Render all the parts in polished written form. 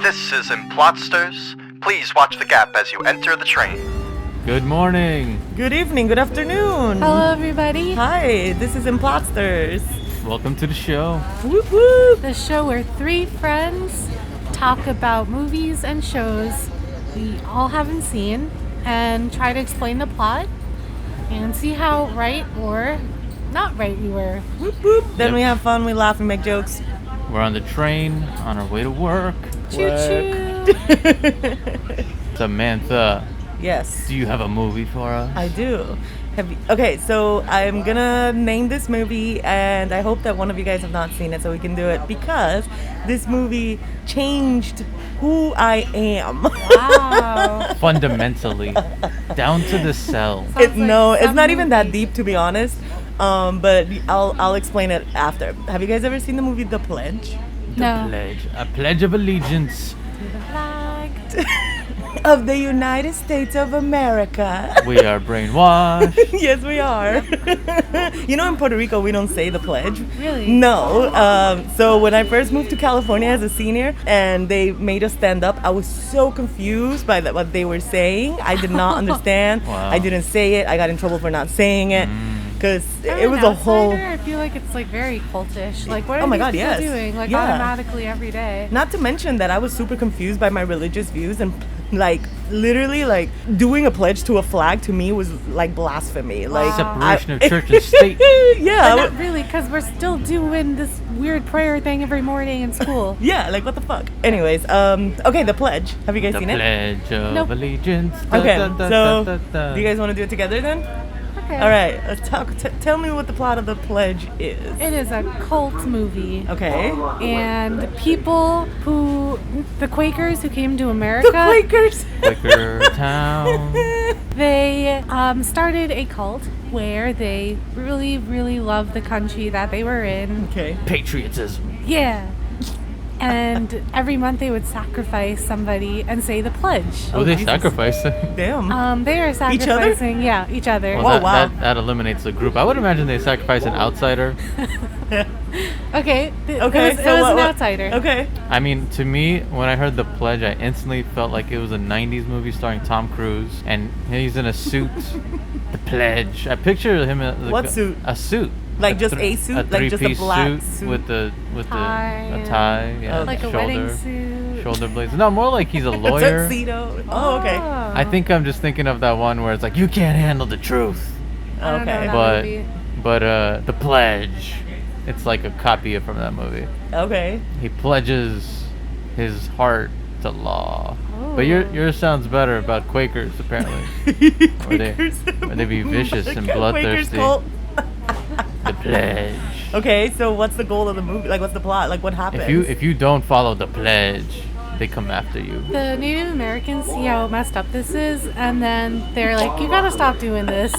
This is Implotsters. Please watch the gap as you enter the train. Good morning. Good evening, good afternoon. Hello, everybody. Hi, this is Implotsters. Welcome to the show. Whoop whoop. The show where three friends talk about movies and shows we all haven't seen and try to explain the plot and see how right or not right we were. Whoop whoop. Then Yep. we have fun, we laugh, we make jokes. We're on the train on our way to work. Choo choo. Samantha, Yes, do you have a movie for us? I do. Okay, so I'm gonna name this movie, and I hope that one of you guys have not seen it so we can do it, because this movie changed who I am. Wow. Fundamentally, down to the cell. Sounds like No, it's some not even that movie. deep, to be honest. But I'll explain it after. Have you guys ever seen the movie The Pledge? No. Pledge. A pledge of allegiance. Flag. Of the United States of America. We are brainwashed. Yes, we are. You know, in Puerto Rico, we don't say the pledge. Really? No. So when I first moved to California as a senior and they made us stand up, I was so confused by what they were saying. I did not understand. Wow. I didn't say it. I got in trouble for not saying it. Because I'm it an was a whole... outsider. I feel like it's like very cultish. Like, what are Oh my these God, people yes. doing? Like, Yeah. automatically every day. Not to mention that I was super confused by my religious views, and like literally like doing a pledge to a flag to me was like blasphemy. Like Separation of church and state. Yeah. But not really, because we're still doing this weird prayer thing every morning in school. Yeah, like what the fuck. Anyways, okay, The Pledge. Have you guys The seen it? pledge of Nope. allegiance. Okay, Da, da, da, so da, da. do you guys want to do it together then? Okay. All right, let's talk. Tell me what the plot of The Pledge is. It is a cult movie. Okay. And people the Quakers who came to America, The Quakers. Quaker town. they started a cult where they really, really loved the country that they were in. Okay. Patriotism. Yeah. And every month they would sacrifice somebody and say the pledge. Oh, they Jesus. sacrifice them. Damn. They are other? sacrificing, each other. Well, Oh, that, wow. that eliminates the group. I would imagine they sacrifice an outsider. Okay. Okay. It was so an what- outsider. Okay. I mean, to me, when I heard The Pledge, I instantly felt like it was a 90s movie starring Tom Cruise, and he's in a suit. The Pledge. I picture him in What suit? A suit. Like just a suit? Like just a three-piece black suit? with a Tie tie, yeah, and- Like a shoulder, wedding suit. shoulder blades. No, more like he's a A lawyer. tuxedo. Oh, okay. I think I'm just thinking of that one where it's like you can't handle the truth, I don't know Okay. that but movie. The Pledge. It's like a copy from that movie. Okay. He pledges his heart to law. But Ooh. yours sounds better about Quakers, apparently. Quakers. Or they be vicious and Quakers bloodthirsty. cult. The Pledge. Okay, so what's the goal of the movie? Like, what's the plot? Like, what happens? If you don't follow the pledge, they come after you. The Native Americans see how messed up this is, and then they're like, you gotta stop doing this.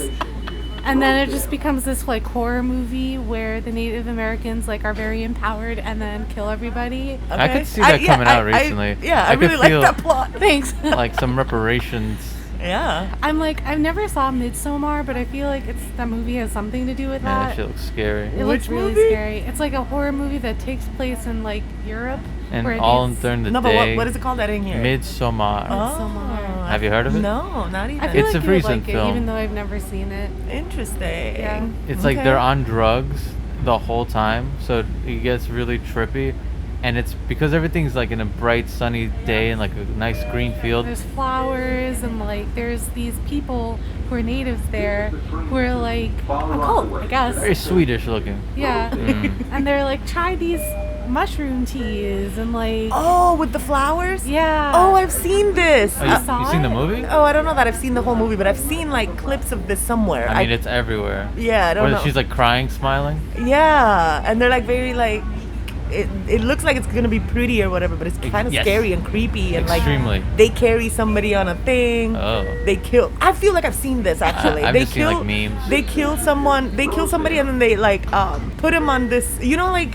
And then it just becomes this like horror movie where the Native Americans like are very empowered and then kill everybody. I Okay. could see that coming out recently. I could really like feel that plot. Thanks. like some reparations. Yeah. I'm like, I've never saw Midsommar, but I feel like that movie has something to do with Man, that that. shit looks scary. It looks Which really movie? scary. It's like a horror movie that takes place in like Europe. And where all these- during the No, but day. what is it called? I didn't hear. Midsommar. Oh. Have you heard of it? No, not even. I feel It's like a you would recent like it, film. even though I've never seen it. Interesting. Yeah. It's like Okay. they're on drugs the whole time, so it gets really trippy. And it's because everything's like in a bright sunny day and like a nice green field. There's flowers and like there's these people who are natives there who are like a cult, I guess. Very Swedish looking. Yeah. Mm. And they're like, try these mushroom teas and like Oh, with the flowers? yeah. Oh, I've seen this. Oh, saw you seen the it? movie? Oh, I don't know that I've seen the whole movie, but I've seen like clips of this somewhere. I mean, it's everywhere. yeah, I don't Where know. she's like crying, smiling. Yeah, and they're like very like. It looks like it's gonna be pretty or whatever, but it's kind of Yes. scary and creepy and Extremely. like they carry somebody on a thing. Oh. They kill. I feel like I've seen this actually. I've they just seen, like, memes. They kill someone. They kill somebody and then they like put him on this. You know, like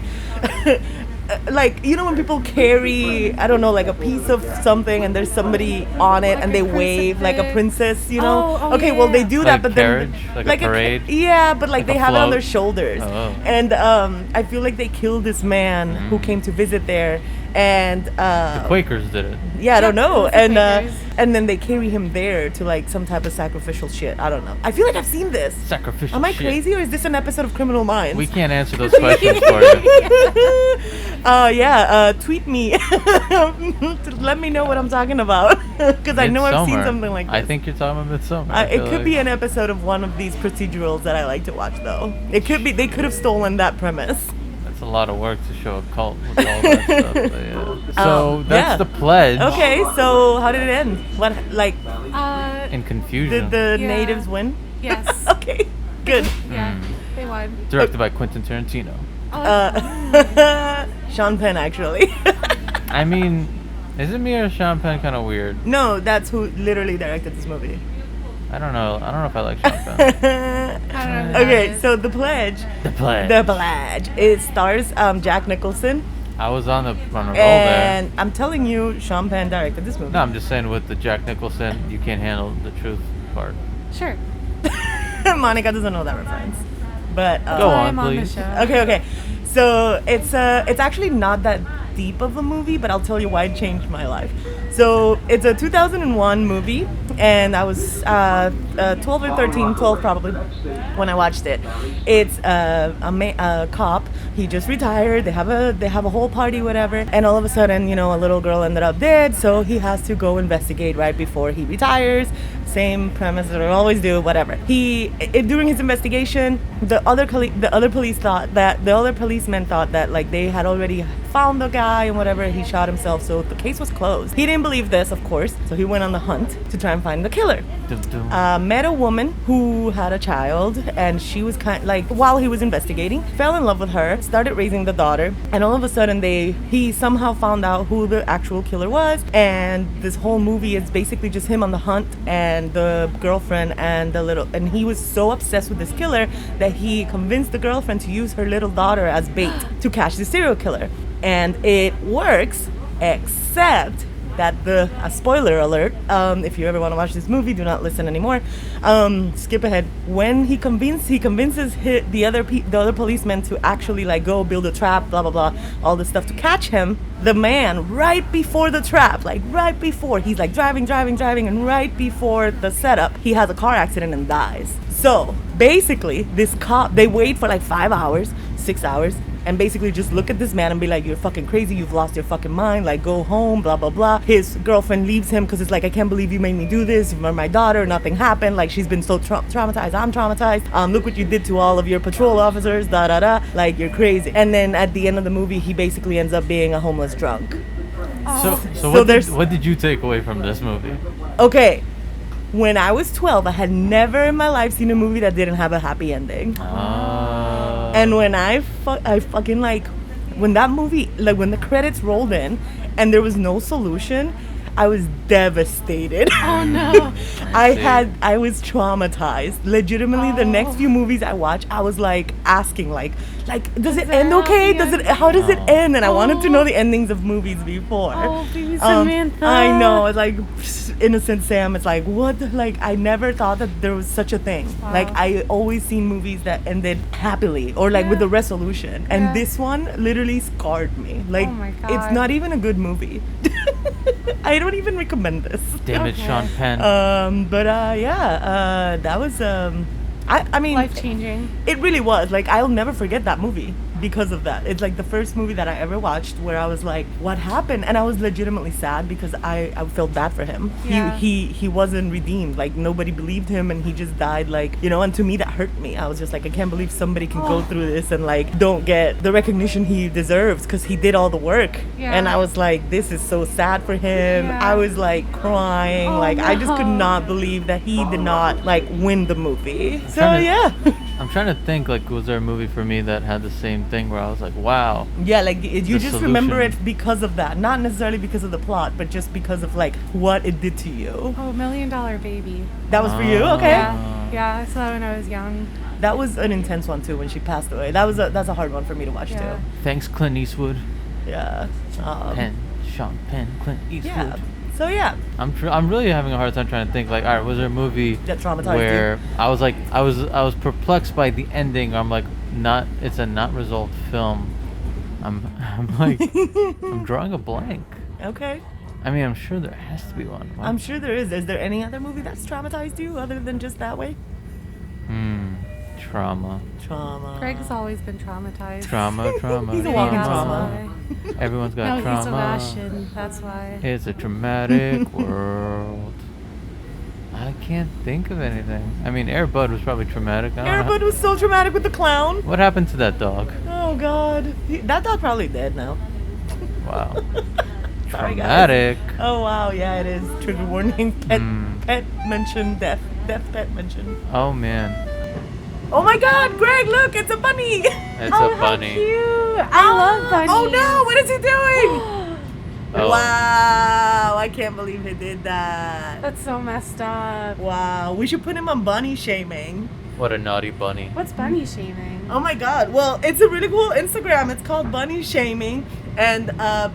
like, you know when people carry, I don't know, like a piece of something and there's somebody on it Like and a they wave like a crucifix? princess, you know? Oh, Okay, yeah, well they yeah. do Like that, a but carriage? then Like a parade? Yeah, but like Like they a have it on their float? shoulders. Oh. And I feel like they killed this man who came to visit there, And The Quakers did it. yeah, I don't Yep, it know. was the And Quakers. and then they carry him there to like some type of sacrificial shit. I don't know. I feel like I've seen this. Sacrificial Am I shit. crazy, or is this an episode of Criminal Minds? We can't answer those questions for you. Tweet me to let me know what I'm talking about, because I know I've seen Midsommar. something like this. I think you're talking about Midsommar. It could be an episode of one of these procedurals that I like to watch, though. It could be. They could have stolen that premise. That's a lot of work to show a cult with all that stuff. But yeah. So that's yeah. the pledge. Okay, so how did it end? What, like, In did confusion. the Yeah. natives win? Yes. Okay, good. Yeah. They won. Directed by Quentin Tarantino. Sean Penn, actually. I mean, isn't me or Sean Penn kind of weird? No, that's who literally directed this movie. I don't know. I don't know if I like Sean Penn. I don't know. Okay, so The Pledge. The pledge. The Pledge. It stars Jack Nicholson. I was on the roll there. And I'm telling you, Sean Penn directed this movie. No, I'm just saying with the Jack Nicholson, you can't handle the truth part. Sure. Monica doesn't know that reference. But Go on, I'm on the please. show. Okay. So it's actually not that deep of a movie, but I'll tell you why it changed my life. So it's a 2001 movie, and I was 12 or 13, 12 probably, when I watched it. It's a cop. He just retired. They have a whole party, whatever, and all of a sudden, a little girl ended up dead. So he has to go investigate right before he retires. Same premise that I always do, whatever. During his investigation, the other policemen thought that like they had already found the guy and whatever. He shot himself, so the case was closed. He didn't believe this, of course, so he went on the hunt to try and find the killer. Dum, dum. Met a woman who had a child, and she was while he was investigating, fell in love with her, started raising the daughter, and all of a sudden he somehow found out who the actual killer was, and this whole movie is basically just him on the hunt and the girlfriend and and he was so obsessed with this killer that he convinced the girlfriend to use her little daughter as bait to catch the serial killer. And it works, except that a spoiler alert, if you ever want to watch this movie, do not listen anymore. Skip ahead. When he convinces the other policemen to actually like go build a trap, blah blah blah, all this stuff to catch him. The man, right before the trap, like right before, he's like driving, and right before the setup, he has a car accident and dies. So basically, this cop, they wait for like 5 hours, 6 hours, and basically just look at this man and be like, you're fucking crazy, you've lost your fucking mind, like go home, blah blah blah. His girlfriend leaves him because it's like, I can't believe you made me do this, you're my daughter, nothing happened, like she's been so traumatized, I'm traumatized, look what you did to all of your patrol officers, da da da, like you're crazy. And then at the end of the movie, he basically ends up being a homeless drunk. So there's- what did you take away from this movie? Okay, when I was 12, I had never in my life seen a movie that didn't have a happy ending. And when I fucking like, when that movie, like when the credits rolled in and there was no solution, I was devastated. Oh no. I was traumatized. Legitimately, the next few movies I watched, I was like asking, like, does it end okay? How does it end? And I wanted to know the endings of movies before. Oh, baby Samantha. I know. It's like Innocent Sam. It's like, what? Like, I never thought that there was such a thing. Wow. Like, I always seen movies that ended happily or like with Yeah. a resolution. And Yeah. this one literally scarred me. Like, Oh my it's God. not even a good movie. I don't even recommend this. Damn it, Okay. Sean Penn. That was I mean, Life changing. it really was. Like, I'll never forget that movie because of that. It's like the first movie that I ever watched where I was like, what happened? And I was legitimately sad because I felt bad for him. Yeah. He wasn't redeemed. Like, nobody believed him and he just died, like, and to me that hurt me. I was just like, I can't believe somebody can go through this and like don't get the recognition he deserves because he did all the work. Yeah. And I was like, this is so sad for him. Yeah. I was like crying. Oh, like, I just could no. not believe that he did not like win the movie. So Trying to- yeah. I'm trying to think, like, was there a movie for me that had the same thing where I was like, wow. Yeah, like you The just remember solution. it because of that, not necessarily because of the plot, but just because of like what it did to you. Oh, $1 Million Baby. That was for you, Oh. okay? Yeah, I saw that when I was young. That was an intense one too when she passed away. That's a hard one for me to watch Yeah. Thanks, Clint Eastwood. too. Yeah. Sean Penn, Clint Eastwood. Yeah. So yeah, I'm really having a hard time trying to think, like, all right, was there a movie that traumatized where I was like, I was perplexed by the ending. I'm like, it's a not resolved film. I'm like, I'm drawing a blank. Okay. I mean, I'm sure there has to be one. What? I'm sure there is. Is there any other movie that's traumatized you other than just that way? Trauma. Trauma. Greg's always been traumatized. Trauma. He's a walking That's trauma. why. Everyone's got No, trauma. he's Sebastian. That's why. It's a traumatic world. I can't think of anything. I mean, Air Bud was probably traumatic. I don't Air know Bud was so traumatic with the clown. What happened to that dog? Oh God, that dog probably dead now. Wow. Sorry, guys. Traumatic. Oh wow, yeah, it is. Trigger warning. Pet mention. Death pet mention. Oh man. Oh my God, Greg, look, it's a bunny. It's Oh, a how bunny. cute. I love bunnies. Oh no, what is he doing? Oh. Wow, I can't believe he did that. That's so messed up. Wow, we should put him on bunny shaming. What a naughty bunny. What's bunny shaming? Oh my God, well, it's a really cool Instagram. It's called Bunny Shaming. And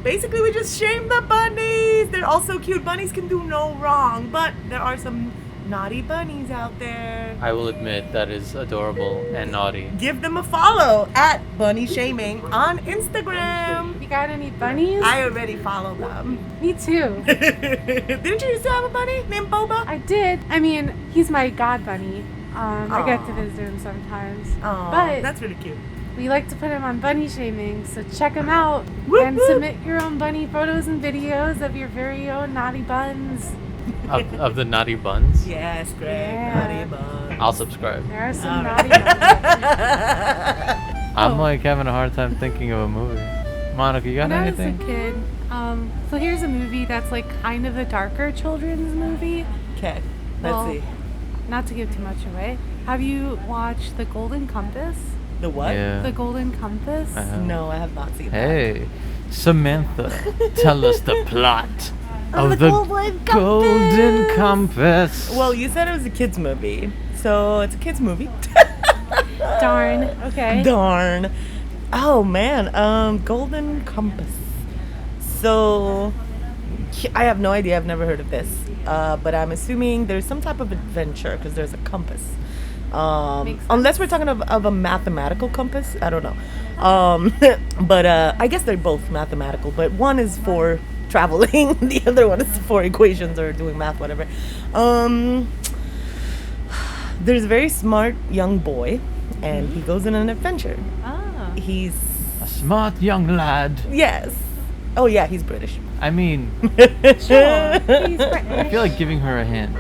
basically we just shame the bunnies. They're all so cute. Bunnies can do no wrong, but there are some naughty bunnies out there. I will admit that is adorable and naughty. Give them a follow at Bunny Shaming on Instagram. You got any bunnies? I already follow them. Me too. Didn't you used to have a bunny named Boba? I did. I mean, he's my god bunny. I get to visit him sometimes. Oh, but that's really cute. we like to put him on bunny shaming, so check him out Whoop, and whoop. submit your own bunny photos and videos of your very own naughty buns. Of the naughty buns? Yes, Greg. Yeah. Naughty bun. I'll subscribe. There are some All naughty right. buns. I'm like having a hard time thinking of a movie. Monica, you got When I was anything? a kid, so here's a movie that's like kind of a darker children's movie. Okay, let's Well, see. Not to give too much away. Have you watched The Golden Compass? The what? Yeah. The Golden Compass? I have. No, I have not seen that. Hey, Samantha, tell us the plot Of of the the Golden Golden Compass. Well, you said it was a kids movie, so it's a kids movie. Darn. Okay. Darn. Oh man, Golden Compass. So I have no idea. I've never heard of this, but I'm assuming there's some type of adventure because there's a compass. Makes sense. Unless we're talking of a mathematical compass, I don't know. But I guess they're both mathematical, but one is for traveling, the other one is for equations or doing math, whatever. There's a very smart young boy, and he goes on an adventure. Ah. He's A smart young lad. yes. Oh yeah, he's British. I mean, Sure. He's I feel like giving her a hint.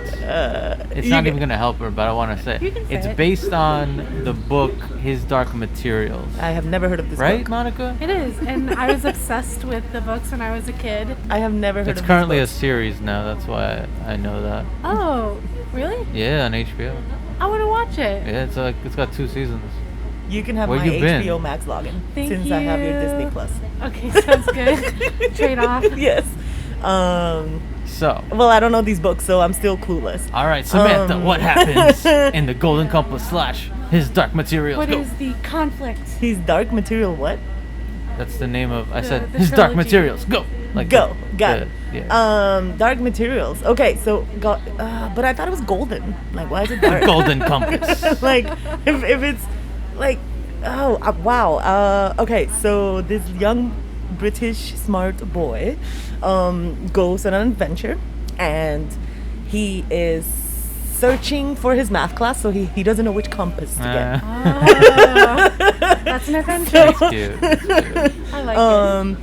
It's not even gonna help her, but I want to say You can say it's it. based on the book His Dark Materials. I have never heard of this Right, book. Monica? It is, and I was obsessed with the books when I was a kid. I have never heard It's of currently a this book. series now. That's why I know that. Oh, really? Yeah, on HBO. I want to watch it. Yeah, it's got 2 seasons. You can have Where my you been? HBO Max login Thank since I have your you. Disney Plus. Okay, sounds good. Trade off. Yes. So, Well, I don't know these books, so I'm still clueless. all right, Samantha, Um, what happens in the Golden Compass / His Dark Materials? What Go. is the conflict? He's dark material. What? That's the name of. I said the His Dark trilogy. Materials. Go. Like Go. the- Got the- it. Yeah. Dark materials. Okay, so but I thought it was golden. Like, why is it dark? Golden Compass. Like, if it's like, oh wow. Okay, so this young British smart boy goes on an adventure, and he is searching for his math class, so he doesn't know which compass to get. Oh, that's an adventure. That's cute. That's cute. I like it.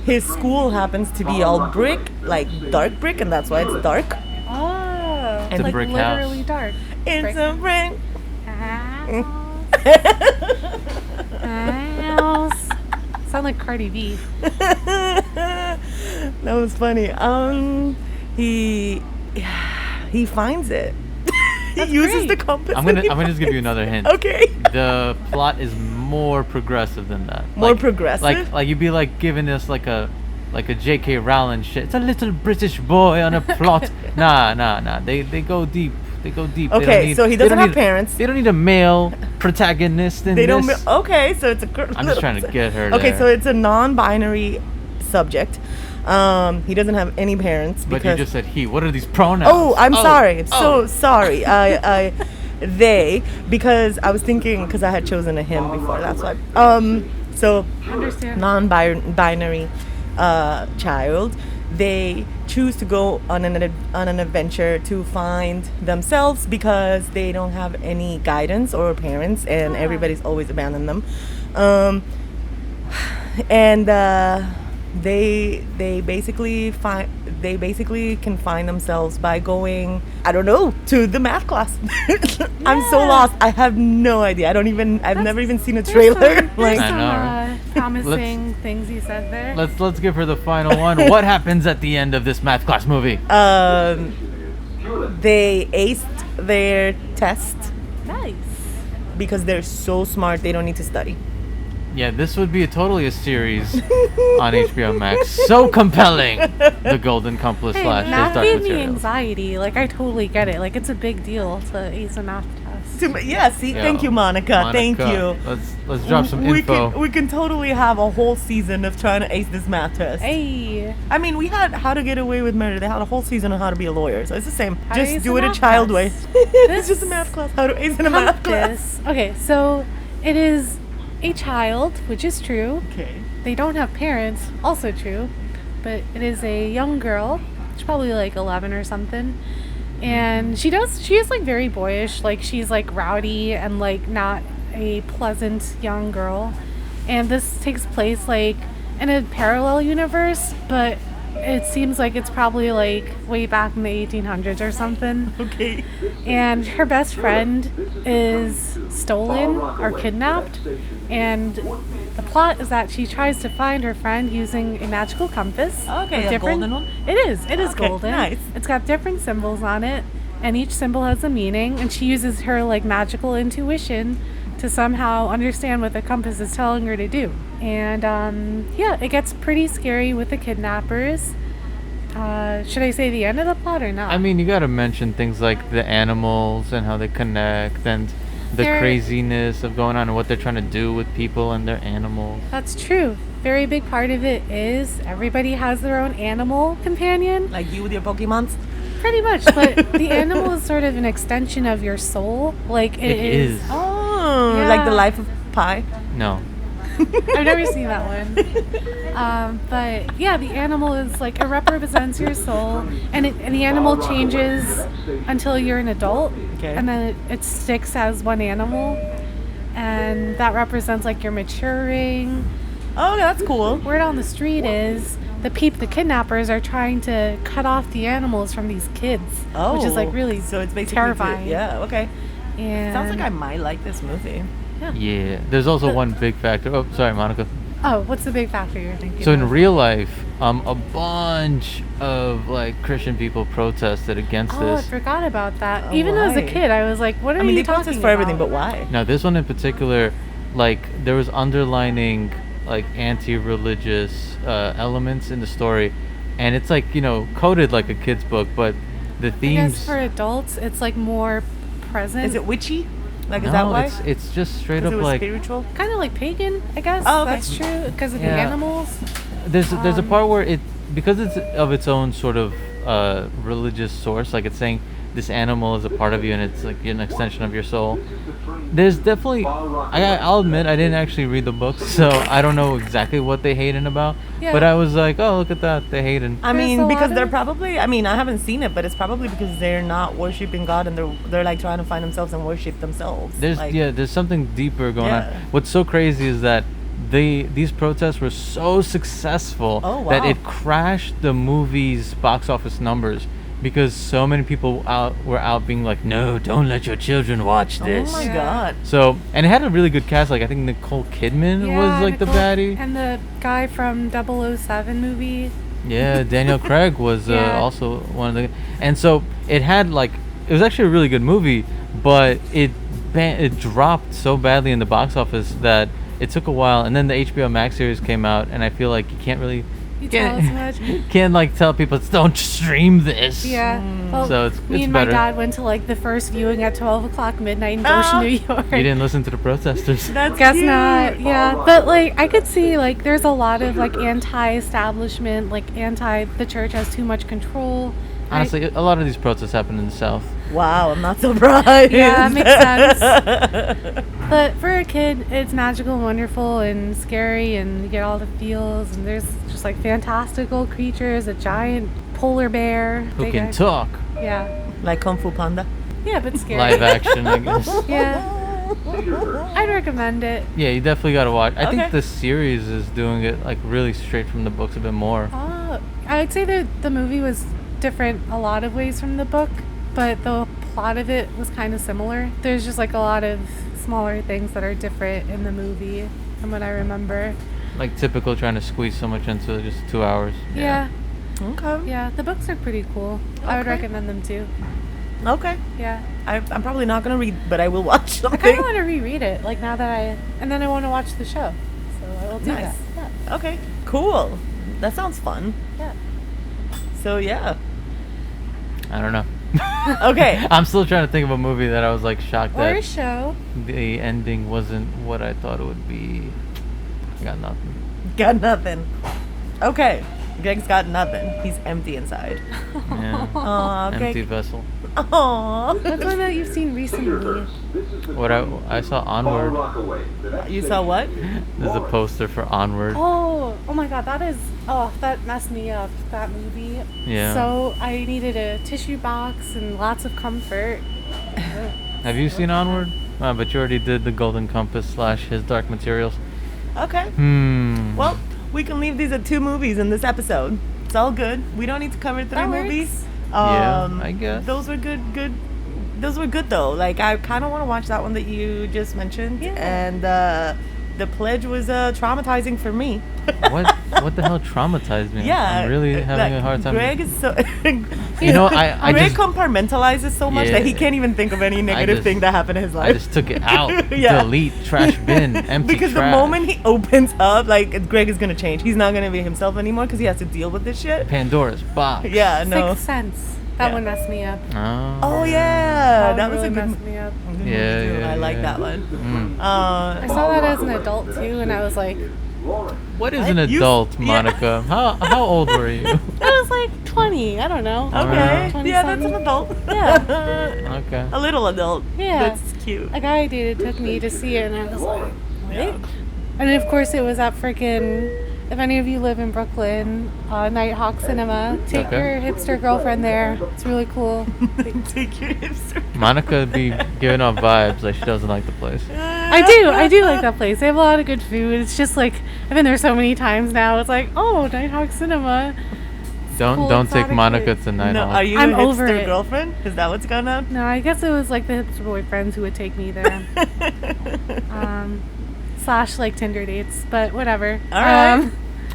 His school happens to be all brick, like dark brick, and that's why it's dark. Oh, It's a like brick house. literally dark. It's Brick. a brick. House. Sound like Cardi B. That was funny. He finds it. He That's uses great. the compass. I'm gonna just give you another hint. Okay. The plot is more progressive than that. More progressive? Like you'd be like giving us like a J.K. Rowling shit. It's a little British boy on a plot. Nah. They go deep. They go deep. They Okay, don't need- so he they doesn't don't have need- parents. They don't need a male protagonist in They don't. this. Okay, so it's a girl. I'm just trying to get her Okay, there. so it's a non-binary subject. He doesn't have any parents But because. you just said he. What are these pronouns? Oh, I'm sorry. I'm oh. so sorry. They, because I was thinking, because I had chosen a him before, that's why. So Understand. non-binary child, they choose to go on an adventure to find themselves because they don't have any guidance or parents, and everybody's always abandoned them. And they basically can find themselves by going, I don't know, to the math class. I'm so lost. I have no idea. I've never even seen a trailer. There's I some know, right? promising things you said there. Let's give her the final one. What happens at the end of this math class movie? They aced their test Nice. because they're so smart they don't need to study. Yeah, this would be totally a series on HBO Max. So compelling. The Golden Compass Hey, slash His math Dark gave me Materials. anxiety. Like, I totally get it. Like, it's a big deal to ace a math test. Yeah, see, Yeah, thank you, Monica. Thank you. Let's drop some we info. we can totally have a whole season of trying to ace this math test. Hey. I mean, we had How to Get Away with Murder. They had a whole season on how to be a lawyer. So it's the same. How to Just ace do a it a math child test. way. It's just a math class. How to ace in a math class. Okay, so it is a child, which is true. Okay. They don't have parents, also true. But it is a young girl. She's probably like 11 or something. And she is like very boyish. Like, she's like rowdy and like not a pleasant young girl. And this takes place like in a parallel universe, but it seems like it's probably like way back in the 1800s or something. Okay. And her best friend is stolen or kidnapped, and the plot is that she tries to find her friend using a magical compass. Okay, with a golden one? It is Okay, golden. nice. It's got different symbols on it, and each symbol has a meaning, and she uses her like magical intuition to somehow understand what the compass is telling her to do. And yeah, it gets pretty scary with the kidnappers. Should I say the end of the plot or not? I mean, you gotta mention things like the animals and how they connect and the They're- craziness of going on and what they're trying to do with people and their animals. That's true. Very big part of it is everybody has their own animal companion. Like you with your Pokemons? Pretty much, but the animal is sort of an extension of your soul. Like, It is. Oh, like the Yeah. Life of Pi? No. I've never seen that one. But yeah, the animal is like, it represents your soul, and the animal changes until you're an adult, Okay. and then it sticks as one animal, and that represents like you're maturing. Oh, that's cool. Word on the street is the kidnappers are trying to cut off the animals from these kids, which is like really so it's basically terrifying. Yeah, okay. And Sounds like I might like this movie. Yeah. There's also one big factor. Oh, sorry, Monica. Oh, what's the big factor you're thinking? So in of? real life, a bunch of like Christian people protested against Oh, I this. forgot about that. Oh, Even as a why? kid, I was like, "What are I mean, you they talking protest for everything, but about?" why? Now, this one in particular, like there was underlining like anti-religious elements in the story, and it's like coded like a kid's book, but the I guess themes. for adults, it's like more present. Is it witchy? Like, no, is that why? it's just straight Because up it was like spiritual? kind of like pagan, I guess. Oh, okay. That's true because of the Yeah. animals. there's a part where because it's of its own sort of religious source, like it's saying this animal is a part of you and it's like an extension of your soul. There's definitely, I'll admit I didn't actually read the books, so I don't know exactly what they hating about. Yeah. But I was like, oh, look at that, they hating. I There's a mean, lot because of- they're probably, I mean, I haven't seen it, but it's probably because they're not worshiping God and they're like trying to find themselves and worship themselves. There's like, there's something deeper going on. Yeah. What's so crazy is that these protests were so successful Oh, that wow. it crashed the movie's box office numbers because so many people were out being like, no, don't let your children watch this. Oh my Yeah. God. So, and it had a really good cast. Like I think Nicole Kidman was like the Nicole- baddie. and the guy from 007 movie. Yeah, Daniel Craig was Yeah. also one of the. And so it had like it was actually a really good movie, but it dropped so badly in the box office that it took a while. And then the HBO Max series came out, and I feel like you can't really You tell us much. can't like tell people don't stream this. Yeah. Well, So it's me and better. my dad went to like the first viewing at 12 o'clock midnight in Ah. Goshen, New York. You didn't listen to the protesters. That's Guess cute. not. Yeah, but like I could see like there's a lot of like anti-establishment, like anti the church has too much control. Honestly, a lot of these protests happen in the South. Wow, I'm not surprised. Yeah, that makes sense. But for a kid, it's magical and wonderful and scary, and you get all the feels, and there's just like fantastical creatures, a giant polar bear. Who big can eye- talk? Yeah. Like Kung Fu Panda. Yeah, but scary. Live action, I guess. Yeah. I'd recommend it. Yeah, you definitely gotta watch. I Okay. think the series is doing it like really straight from the books a bit more. I would say that the movie was different a lot of ways from the book, but the plot of it was kind of similar. There's just like a lot of smaller things that are different in the movie from what I remember. Like typical trying to squeeze so much into just 2 hours. Yeah. Okay. Yeah, the books are pretty cool. I would Okay. recommend them too. Okay. Yeah. I'm probably not gonna read, but I will watch I kind something. of want to reread it, like now that and then I want to watch the show. So I will do Nice. that. Yeah. Okay. Cool. That sounds fun. Yeah. So yeah. I don't know. Okay. I'm still trying to think of a movie that I was like shocked Or a that show. the ending wasn't what I thought it would be. I got nothing. Got nothing. Okay. Greg's got nothing. He's empty inside. Yeah. Aw, Empty Greg. vessel. Aww. What's one that you've seen recently? What I saw Onward. You saw what? There's a poster for Onward. Oh my god, that messed me up, that movie. Yeah. So I needed a tissue box and lots of comfort. Have you seen Onward? But you already did the Golden Compass / His Dark Materials. Okay. Well, Well, we can leave these at 2 movies in this episode. It's all good. We don't need to cover 3 That works. movies. Yeah, I guess. Those were good. Those were good though. Like I kind of want to watch that one that you just mentioned. Yeah. And the pledge was traumatizing for me. what the hell traumatized me? Yeah. I'm really having like, a hard time. Greg is so. You know, I Greg just compartmentalizes so much that he Yeah. can't even think of any negative just- thing that happened in his I life. just took it out. Yeah. Delete, trash bin, empty Because trash. the moment he opens up, like Greg is gonna change. He's not gonna be himself anymore because he has to deal with this shit. Pandora's box. Yeah, no. Sixth Sense. That Yeah. one messed me up. Oh yeah, that That was really a good. messed me up. good movie, Yeah, too. yeah, I like yeah. that one. Mm. I saw that as an adult too, and I was like, What is an You- adult, yeah. Monica? How old were you? I was like 20. I don't know. Okay, 20 yeah, that's an something. adult. Yeah. Okay. A little adult. Yeah. That's cute. A guy I dated took me to see it, and I was like, what? And of course, it was at freaking. If any of you live in Brooklyn, Nighthawk Cinema, take Okay. your hipster girlfriend there. It's really cool. Take your hipster. Monica be giving off vibes like she doesn't like the place. I do like that place. They have a lot of good food. It's just like I've been there so many times now. It's like, oh, Nighthawk Cinema. Don't cool, take exotic Monica food. to Night No, Hawk. are you I'm a over hipster it. girlfriend? Is that what's going on? No, I guess it was like the hipster boyfriends who would take me there. Slash like Tinder dates, but whatever. All right.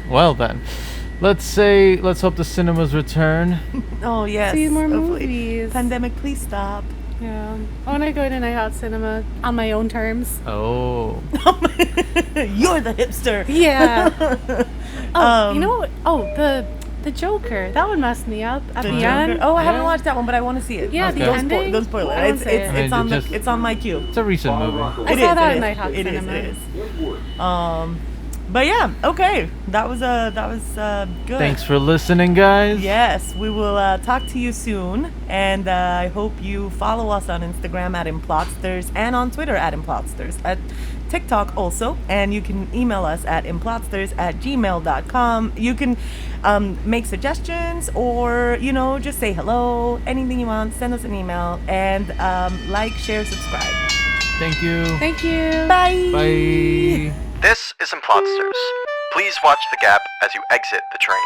Well then, let's hope the cinemas return. Oh yes. See more hopefully. movies. Pandemic, please stop. Yeah. I want to go to Nighthawk Cinema on my own terms. Oh. You're the hipster. Yeah. Oh, you Um, know what? Oh, the Joker. That one messed me up at The the, Joker. end. Oh, I haven't Yeah. watched that one, but I want to see it. Yeah, Okay. the ending. Don't spoil it. I won't It's say it's, it. I it's mean, on just- it's on my queue. It's a recent movie. I It saw is, that it at is. Nighthawk It is, Cinema. it is. But yeah, okay. That was good. Thanks for listening, guys. Yes, we will talk to you soon, and I hope you follow us on Instagram at Implotsters and on Twitter at Implotsters, at TikTok also, and you can email us at implotsters@gmail.com. You can make suggestions or, just say hello, anything you want, send us an email, and like, share, subscribe. Thank you. Thank you. Bye! Bye. This is Implotsters. Please watch the gap as you exit the train.